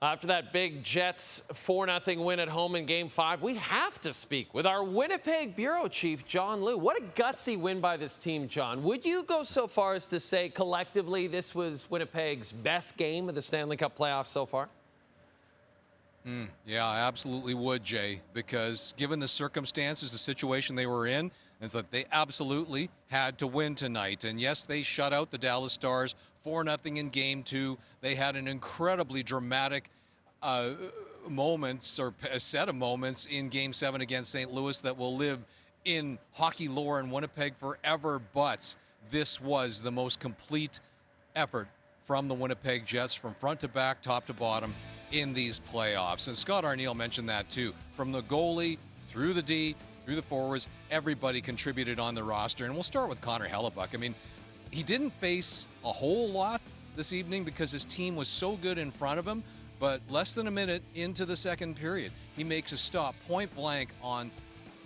After that big Jets 4-0 win at home in Game 5, we have to speak with our Winnipeg Bureau Chief, John Liu. What a gutsy win by this team, John. Would you go so far as to say collectively this was Winnipeg's best game of the Stanley Cup playoffs so far? Yeah, I absolutely would, Jay, because given the circumstances, the situation they were in, it's like they absolutely had to win tonight. And yes, they shut out the Dallas Stars 4-0 in Game 2. They had an incredibly dramatic moments, or a set of moments in Game 7 against St. Louis that will live in hockey lore in Winnipeg forever. But this was the most complete effort from the Winnipeg Jets from front to back, top to bottom in these playoffs. And Scott Arniel mentioned that too. From the goalie through the D, through the forwards, everybody contributed on the roster. And we'll start with Connor Hellebuck. I mean, he didn't face a whole lot this evening because his team was so good in front of him. But less than a minute into the second period, he makes a stop point blank on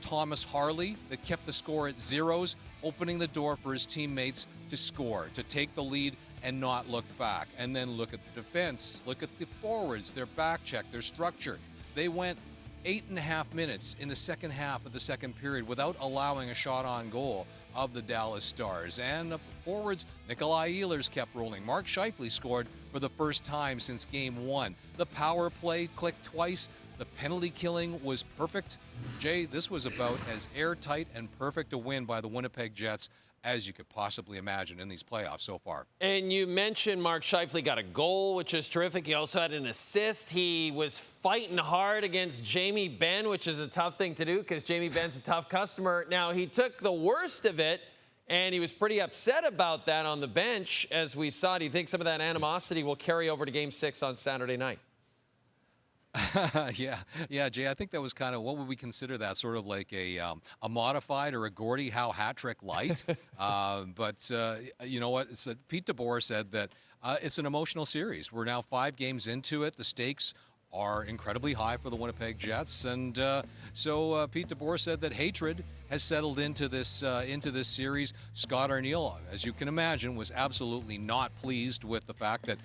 Thomas Harley that kept the score at zeros, opening the door for his teammates to score, to take the lead and not look back. And then look at the defense, look at the forwards, their back check, their structure. They went 8.5 minutes in the second half of the second period without allowing a shot on goal of the Dallas Stars. And the forwards, Nikolai Ehlers kept rolling. Mark Scheifele scored for the first time since Game 1. The power play clicked twice. The penalty killing was perfect. Jay, this was about as airtight and perfect a win by the Winnipeg Jets as you could possibly imagine in these playoffs so far. And you mentioned Mark Scheifele got a goal, which is terrific. He also had an assist. He was fighting hard against Jamie Benn, which is a tough thing to do because Jamie Benn's a tough customer. Now, he took the worst of it, and he was pretty upset about that on the bench, as we saw. Do you think some of that animosity will carry over to Game 6 on Saturday night? Yeah, Jay, I think that was kind of, what would we consider that, sort of like a modified or a Gordie Howe hat trick light. But you know what? Pete DeBoer said that it's an emotional series. We're now 5 games into it. The stakes are incredibly high for the Winnipeg Jets, and so Pete DeBoer said that hatred has settled into this series. Scott Arniel, as you can imagine, was absolutely not pleased with the fact that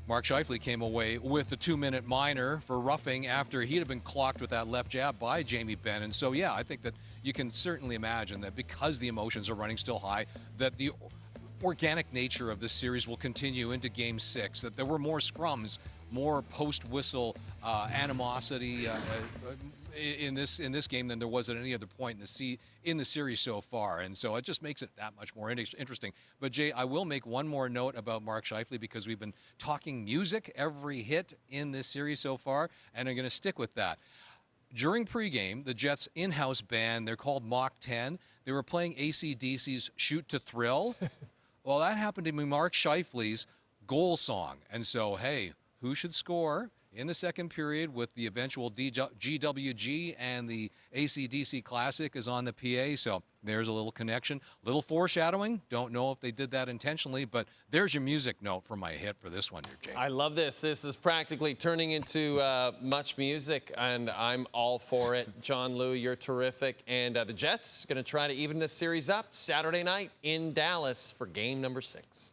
Mark Scheifele came away with the 2-minute minor for roughing after he'd have been clocked with that left jab by Jamie Benn. And so, yeah, I think that you can certainly imagine that because the emotions are running still high, that the organic nature of this series will continue into Game 6, that there were more scrums, more post-whistle animosity in this game than there was at any other point in the series so far. And so it just makes it that much more interesting. But, Jay, I will make one more note about Mark Scheifele because we've been talking music every hit in this series so far, and I'm going to stick with that. During pregame, the Jets' in-house band, they're called Mach 10, they were playing AC/DC's Shoot to Thrill. Well, that happened to be Mark Scheifele's goal song. And so, hey, who should score in the second period with the eventual GWG and the AC/DC Classic is on the PA? So there's a little connection, little foreshadowing. Don't know if they did that intentionally, but there's your music note for my hit for this one here, Jay. I love this. This is practically turning into much music, and I'm all for it. John Liu, you're terrific. And the Jets going to try to even this series up Saturday night in Dallas for Game number 6.